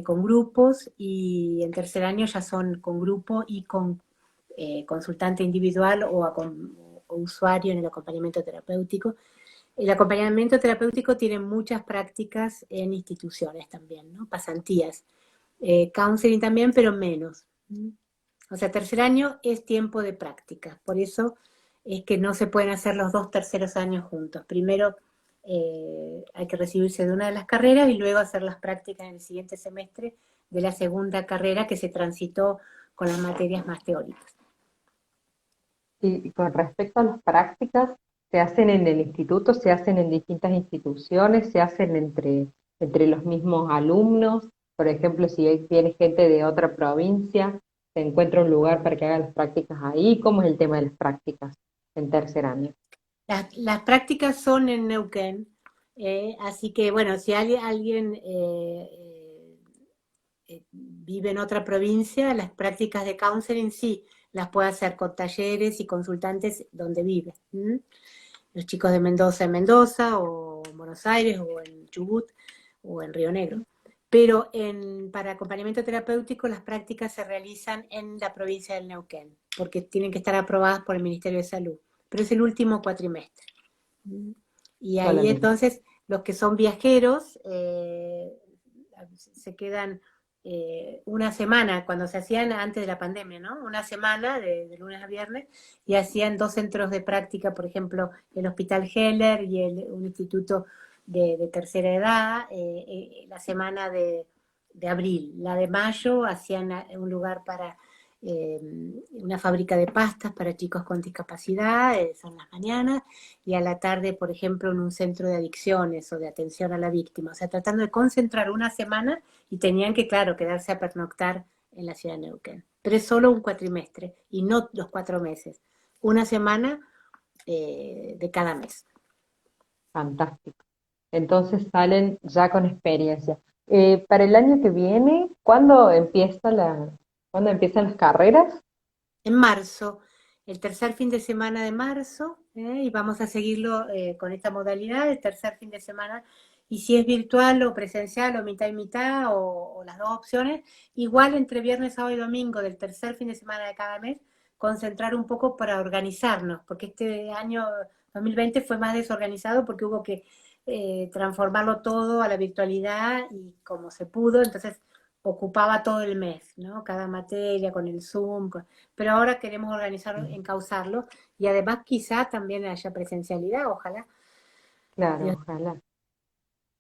con grupos, y en tercer año ya son con grupo y con consultante individual o usuario en el acompañamiento terapéutico. El acompañamiento terapéutico tiene muchas prácticas en instituciones también, ¿no? Pasantías. Counseling también, pero menos. O sea, tercer año es tiempo de práctica. Por eso es que no se pueden hacer los 2 terceros años juntos. Primero hay que recibirse de una de las carreras y luego hacer las prácticas en el siguiente semestre de la segunda carrera que se transitó con las materias más teóricas. Y con respecto a las prácticas, ¿se hacen en el instituto, se hacen en distintas instituciones, se hacen entre los mismos alumnos? Por ejemplo, si viene gente de otra provincia, ¿se encuentra un lugar para que haga las prácticas ahí? ¿Cómo es el tema de las prácticas en tercer año? Las prácticas son en Neuquén, así que bueno, si alguien vive en otra provincia, las prácticas de counseling sí las puede hacer con talleres y consultantes donde vive. Los chicos de Mendoza en Mendoza, o en Buenos Aires, o en Chubut, o en Río Negro. Pero para acompañamiento terapéutico las prácticas se realizan en la provincia del Neuquén, porque tienen que estar aprobadas por el Ministerio de Salud. Pero es el último cuatrimestre. Y ahí Solamente. entonces los que son viajeros se quedan una semana, cuando se hacían antes de la pandemia, ¿no? Una semana de lunes a viernes, y hacían 2 centros de práctica, por ejemplo, el Hospital Heller y un instituto de tercera edad, la semana de abril. La de mayo hacían un lugar para una fábrica de pastas para chicos con discapacidad, son las mañanas, y a la tarde, por ejemplo, en un centro de adicciones o de atención a la víctima. O sea, tratando de concentrar una semana, y tenían que, claro, quedarse a pernoctar en la ciudad de Neuquén. Pero es solo un cuatrimestre y no los 4 meses. Una semana de cada mes. Fantástico. Entonces salen ya con experiencia. Para el año que viene, ¿cuándo empiezan las carreras? En marzo, el tercer fin de semana de marzo, y vamos a seguirlo con esta modalidad, el tercer fin de semana, y si es virtual o presencial o mitad y mitad o las dos opciones, igual entre viernes, sábado y domingo del tercer fin de semana de cada mes, concentrar un poco para organizarnos, porque este año 2020 fue más desorganizado porque hubo que transformarlo todo a la virtualidad y como se pudo, entonces ocupaba todo el mes, ¿no? Cada materia con el Zoom, pero ahora queremos organizarlo, encauzarlo, y además quizá también haya presencialidad, ojalá. Claro, Dios. ojalá.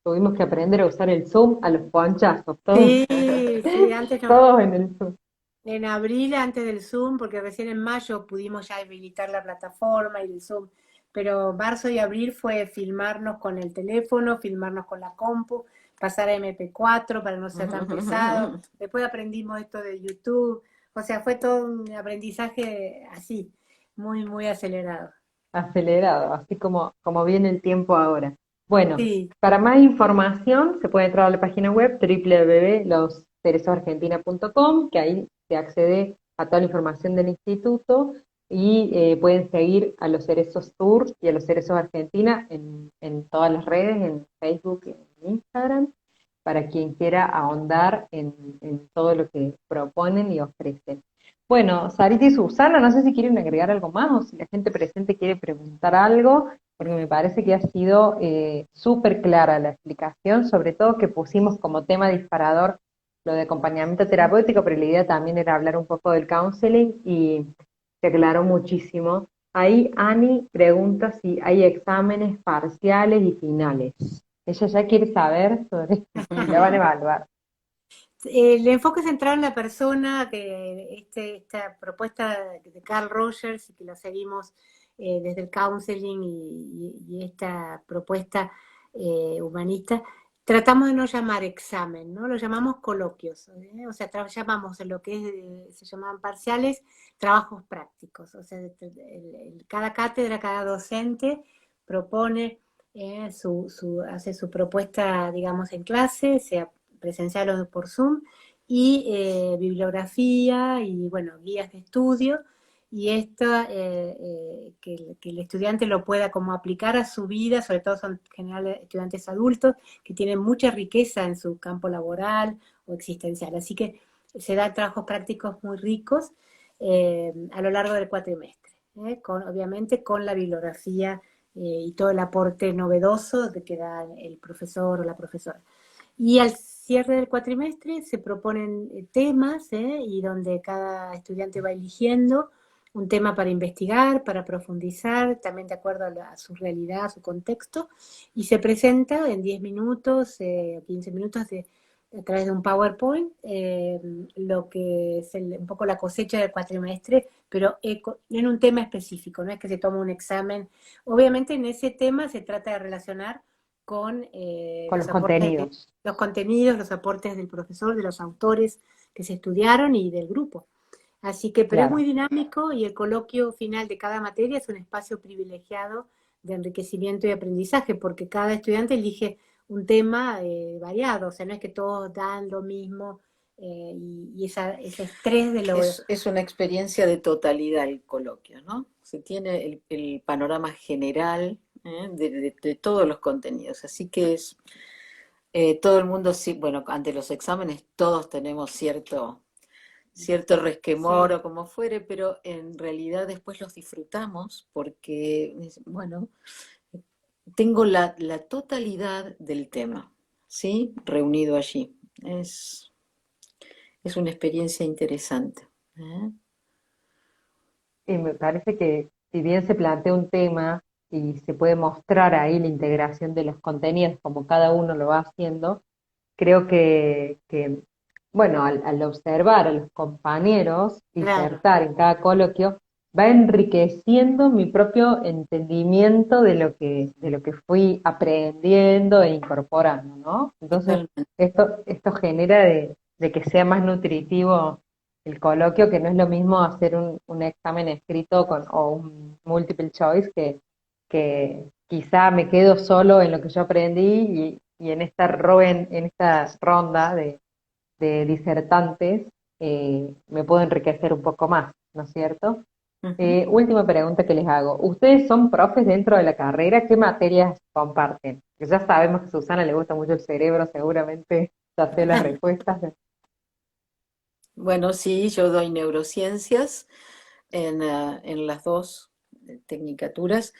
Tuvimos que aprender a usar el Zoom a los ponchazos, todos, Sí, sí, antes no. todos en el Zoom. En abril, antes del Zoom, porque recién en mayo pudimos ya habilitar la plataforma y el Zoom, pero marzo y abril fue filmarnos con el teléfono, filmarnos con la compu, pasar a MP4 para no ser tan pesado. Después aprendimos esto de YouTube, o sea, fue todo un aprendizaje así, muy, muy acelerado. Acelerado, así como viene el tiempo ahora. Bueno, Sí, para más información se puede entrar a la página web www.loscerezoargentina.com, que ahí se accede a toda la información del instituto, y pueden seguir a los Cerezos Tour y a los Cerezos Argentina en todas las redes, en Facebook y en Instagram, para quien quiera ahondar en todo lo que proponen y ofrecen. Bueno, Sarita y Susana, no sé si quieren agregar algo más o si la gente presente quiere preguntar algo, porque me parece que ha sido súper clara la explicación, sobre todo que pusimos como tema disparador lo de acompañamiento terapéutico, pero la idea también era hablar un poco del counseling y se aclaró muchísimo. Ahí Ani pregunta si hay exámenes parciales y finales. Ella ya quiere saber sobre si la van a evaluar. el enfoque centrado en la persona, que esta propuesta de Carl Rogers, y que lo seguimos desde el counseling y esta propuesta humanista, tratamos de no llamar examen, ¿no? Lo llamamos coloquios, o sea, llamamos en lo que se llamaban parciales, trabajos prácticos, o sea, cada cátedra, cada docente propone, hace su propuesta, digamos, en clase, sea presencial o por Zoom, y bibliografía y, bueno, guías de estudio, y esta, que el estudiante lo pueda como aplicar a su vida, sobre todo son en general estudiantes adultos que tienen mucha riqueza en su campo laboral o existencial. Así que se da trabajos prácticos muy ricos a lo largo del cuatrimestre, obviamente con la bibliografía y todo el aporte novedoso que da el profesor o la profesora. Y al cierre del cuatrimestre se proponen temas, y donde cada estudiante va eligiendo un tema para investigar, para profundizar, también de acuerdo a su realidad, a su contexto, y se presenta en 10 minutos, 15 minutos a través de un PowerPoint, lo que es un poco la cosecha del cuatrimestre, pero en un tema específico, no es que se toma un examen. Obviamente en ese tema se trata de relacionar con con los contenidos. los contenidos, los aportes del profesor, de los autores que se estudiaron y del grupo. Así que, pero es muy Claro. dinámico, y el coloquio final de cada materia es un espacio privilegiado de enriquecimiento y aprendizaje, porque cada estudiante elige un tema variado, o sea, no es que todos dan lo mismo, y ese estrés de lo... Es una experiencia de totalidad el coloquio, ¿no? Se tiene el panorama general, de todos los contenidos, así que todo el mundo, sí, bueno, ante los exámenes todos tenemos cierto resquemor Sí, o como fuere, pero en realidad después los disfrutamos porque, bueno, tengo la totalidad del tema, ¿sí? Reunido allí. Es, es una experiencia interesante. ¿Eh? Y me parece que si bien se plantea un tema y se puede mostrar ahí la integración de los contenidos como cada uno lo va haciendo, creo que bueno, al observar a los compañeros claro, disertar en cada coloquio, va enriqueciendo mi propio entendimiento de lo que fui aprendiendo e incorporando, ¿no? Entonces, Totalmente. esto genera de que sea más nutritivo el coloquio, que no es lo mismo hacer un examen escrito o un multiple choice que quizá me quedo solo en lo que yo aprendí y en en esta ronda de disertantes me puedo enriquecer un poco más, ¿no es cierto? Ujú. Última pregunta que les hago. ¿Ustedes son profes dentro de la carrera? ¿Qué materias comparten? Que ya sabemos que a Susana le gusta mucho el cerebro, seguramente ya sé las respuestas. Bueno, sí, yo doy neurociencias en las dos tecnicaturas.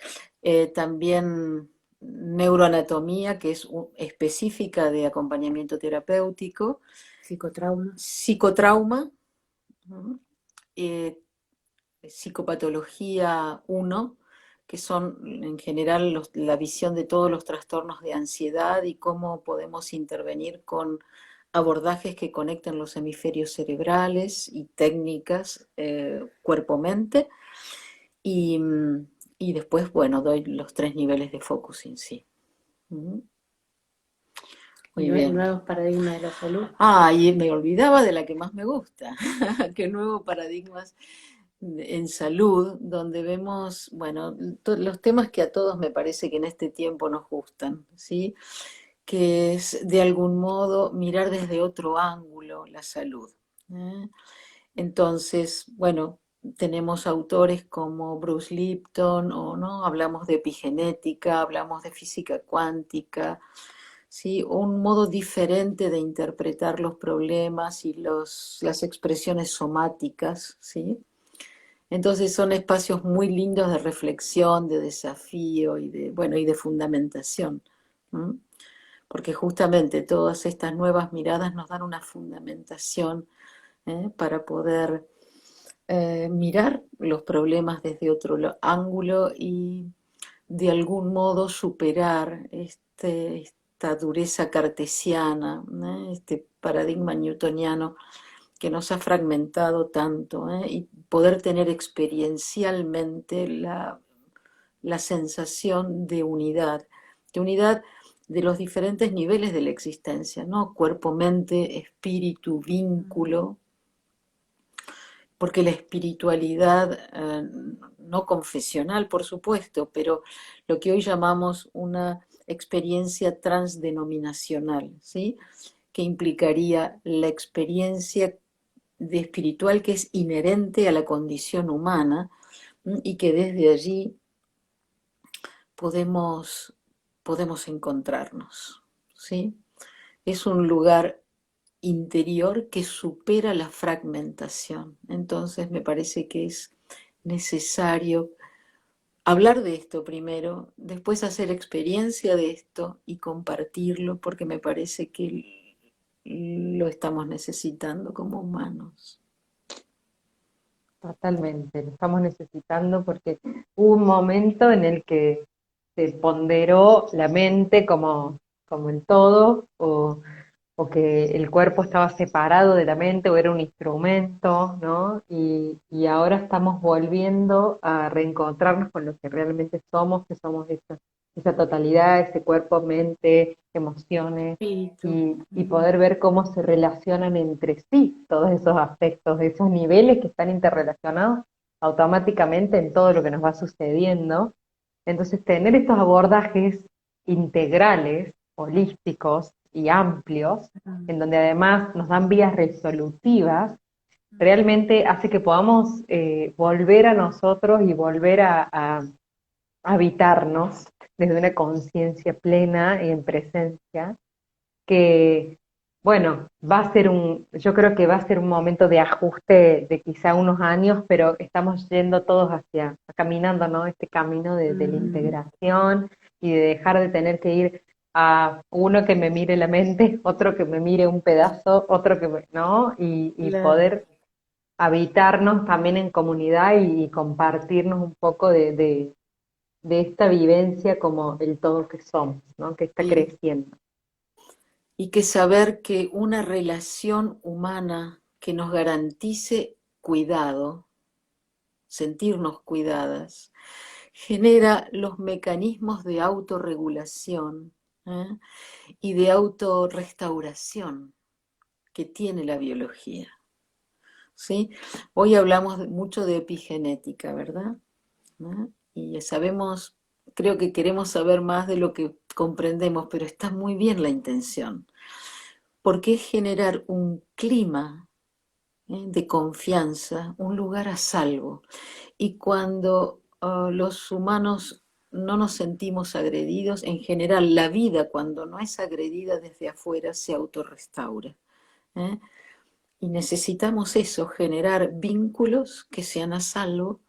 También neuroanatomía, que es específica de acompañamiento terapéutico. psicotrauma. Psicotrauma, ¿no? eh, psicopatología uno, que son en general la visión de todos los trastornos de ansiedad y cómo podemos intervenir con abordajes que conecten los hemisferios cerebrales y técnicas cuerpo-mente. Y, y después, bueno, doy los 3 niveles de focusing, sí. Muy bien. Nuevos paradigmas de la salud. Ah, y me olvidaba de la que más me gusta, que nuevo paradigmas en salud, donde vemos, bueno, los temas que a todos me parece que en este tiempo nos gustan, ¿sí? Que es de algún modo mirar desde otro ángulo la salud. ¿Eh? Entonces, bueno, tenemos autores como Bruce Lipton, o no, hablamos de epigenética, hablamos de física cuántica, ¿sí? Un modo diferente de interpretar los problemas y las expresiones somáticas, ¿sí? Entonces son espacios muy lindos de reflexión, de desafío y bueno, y de fundamentación. ¿M? Porque justamente todas estas nuevas miradas nos dan una fundamentación, para poder mirar los problemas desde otro ángulo y de algún modo superar esta dureza cartesiana, este paradigma newtoniano que nos ha fragmentado tanto, y poder tener experiencialmente la sensación de unidad de los diferentes niveles de la existencia, ¿no? Cuerpo, mente, espíritu, vínculo, porque la espiritualidad, no confesional, por supuesto, pero lo que hoy llamamos una experiencia transdenominacional, ¿sí? que implicaría la experiencia de espiritual que es inherente a la condición humana y que desde allí podemos encontrarnos, ¿sí? Es un lugar interior que supera la fragmentación. Entonces me parece que es necesario hablar de esto primero, después hacer experiencia de esto y compartirlo, porque me parece que lo estamos necesitando como humanos. Totalmente, lo estamos necesitando porque hubo un momento en el que se ponderó la mente como el todo, o que el cuerpo estaba separado de la mente o era un instrumento, ¿no? Y ahora estamos volviendo a reencontrarnos con lo que realmente somos, que somos esa totalidad, ese cuerpo, mente, emociones, Espíritu. y poder ver cómo se relacionan entre sí todos esos aspectos, esos niveles que están interrelacionados automáticamente en todo lo que nos va sucediendo. Entonces, tener estos abordajes integrales, holísticos y amplios, en donde además nos dan vías resolutivas, realmente hace que podamos volver a nosotros y volver a habitarnos desde una conciencia plena y en presencia, que, bueno, yo creo que va a ser un momento de ajuste de quizá unos años, pero estamos yendo todos caminando, ¿no? Este camino de la integración y de dejar de tener que ir a uno que me mire la mente, otro que me mire un pedazo, otro ¿no? Y Claro. poder habitarnos también en comunidad y compartirnos un poco de esta vivencia como el todo que somos, ¿no? Que está Y, creciendo. y que saber que una relación humana que nos garantice cuidado, sentirnos cuidadas, genera los mecanismos de autorregulación, ¿eh? Y de autorrestauración que tiene la biología, ¿sí? Hoy hablamos mucho de epigenética, ¿verdad? ¿No? Y sabemos, creo que queremos saber más de lo que comprendemos, pero está muy bien la intención, porque es generar un clima, de confianza, un lugar a salvo. Y cuando los humanos no nos sentimos agredidos, en general la vida cuando no es agredida desde afuera se autorrestaura. ¿Eh? Y necesitamos eso, generar vínculos que sean a salvo,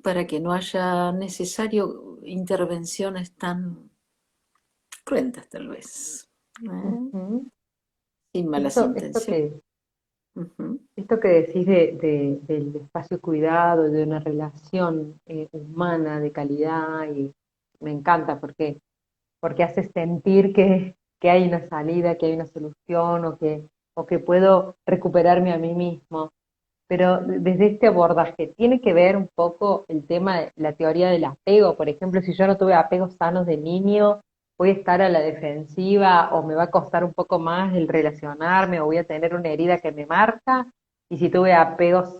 para que no haya necesario intervenciones tan cruentas tal vez, Ujú. sin malas Esto, esto intenciones. que, Ujú. esto que decís del espacio cuidado, de una relación humana de calidad, y me encanta porque hace sentir que hay una salida, que hay una solución, o que puedo recuperarme a mí mismo. Pero desde este abordaje, ¿tiene que ver un poco el tema de la teoría del apego? Por ejemplo, si yo no tuve apegos sanos de niño, voy a estar a la defensiva o me va a costar un poco más el relacionarme o voy a tener una herida que me marca. Y si tuve apegos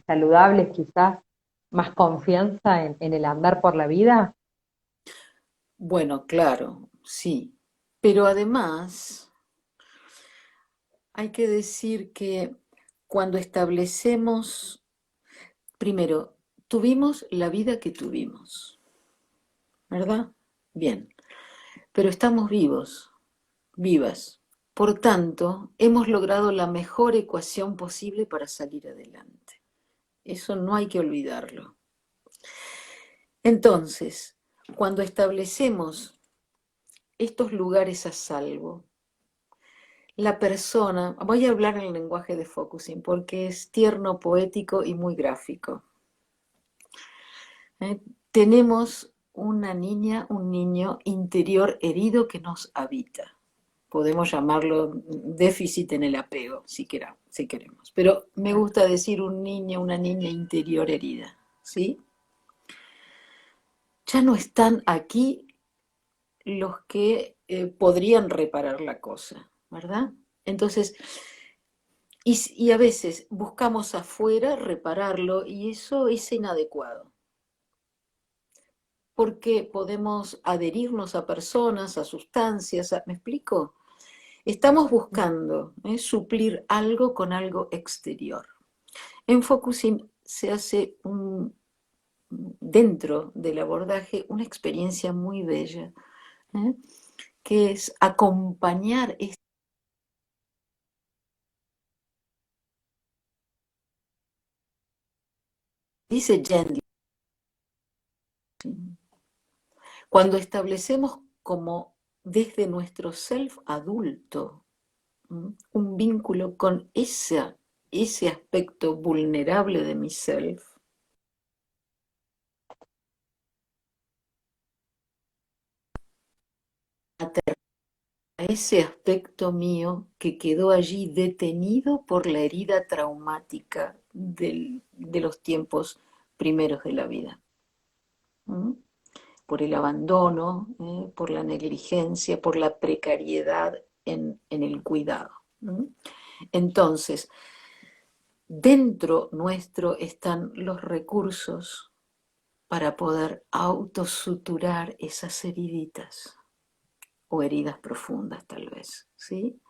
saludables, quizás más confianza en el andar por la vida. Bueno, claro, sí. Pero además hay que decir que cuando establecemos, primero, tuvimos la vida que tuvimos, ¿verdad? Bien, pero estamos vivos, vivas. Por tanto, hemos logrado la mejor ecuación posible para salir adelante. Eso no hay que olvidarlo. Entonces, cuando establecemos estos lugares a salvo, la persona, voy a hablar en el lenguaje de focusing porque es tierno, poético y muy gráfico. ¿Eh? Tenemos una niña, un niño interior herido que nos habita. Podemos llamarlo déficit en el apego, si queremos. Pero me gusta decir un niño, una niña interior herida, ¿sí? Ya no están aquí los que podrían reparar la cosa, ¿verdad? Entonces, y a veces buscamos afuera repararlo y eso es inadecuado, porque podemos adherirnos a personas, a sustancias, ¿me explico? Estamos buscando suplir algo con algo exterior. En focusing se hace dentro del abordaje una experiencia muy bella, que es acompañar dice Gently, cuando establecemos como desde nuestro self adulto un vínculo con ese aspecto vulnerable de mi self, a ese aspecto mío que quedó allí detenido por la herida traumática de los tiempos primeros de la vida. Por el abandono, por la negligencia, por la precariedad en el cuidado. Entonces, dentro nuestro están los recursos para poder autosuturar esas heriditas, o heridas profundas tal vez, ¿sí?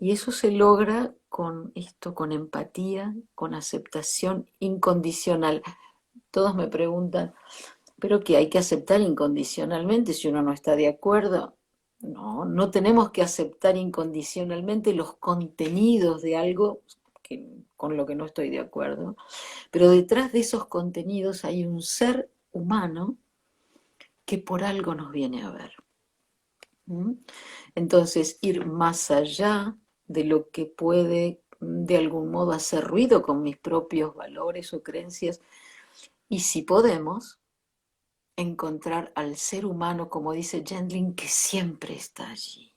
Y eso se logra con esto, con empatía, con aceptación incondicional. Todos me preguntan, ¿pero qué hay que aceptar incondicionalmente si uno no está de acuerdo? No, no tenemos que aceptar incondicionalmente los contenidos de algo con lo que no estoy de acuerdo, pero detrás de esos contenidos hay un ser humano que por algo nos viene a ver. Entonces, ir más allá de lo que puede de algún modo hacer ruido con mis propios valores o creencias, y si podemos, encontrar al ser humano, como dice Gendlin, que siempre está allí.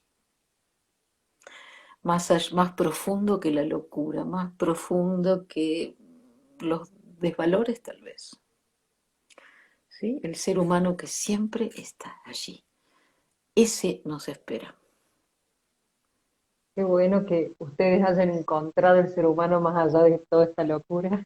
Más profundo que la locura, más profundo que los desvalores tal vez. ¿Sí? El ser humano que siempre está allí. Ese nos espera. Qué bueno que ustedes hayan encontrado el ser humano más allá de toda esta locura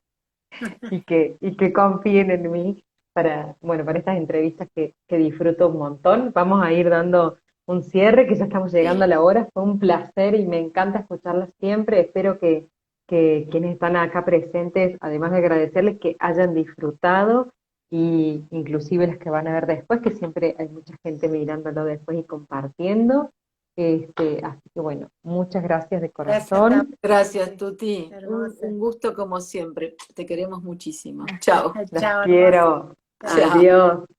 y que confíen en mí para estas entrevistas que disfruto un montón. Vamos a ir dando un cierre, que ya estamos llegando a Sí. la hora. Fue un placer y me encanta escucharlas siempre. Espero que quienes están acá presentes, además de agradecerles, que hayan disfrutado y inclusive las que van a ver después, que siempre hay mucha gente mirándolo después y compartiendo. Así que bueno, muchas gracias de Gracias, Tam. corazón. Gracias, Tuti. Hermosa. Un gusto como siempre. Te queremos muchísimo. Chao. Las Chao, hermosa. quiero. Chao. Chao. Adiós.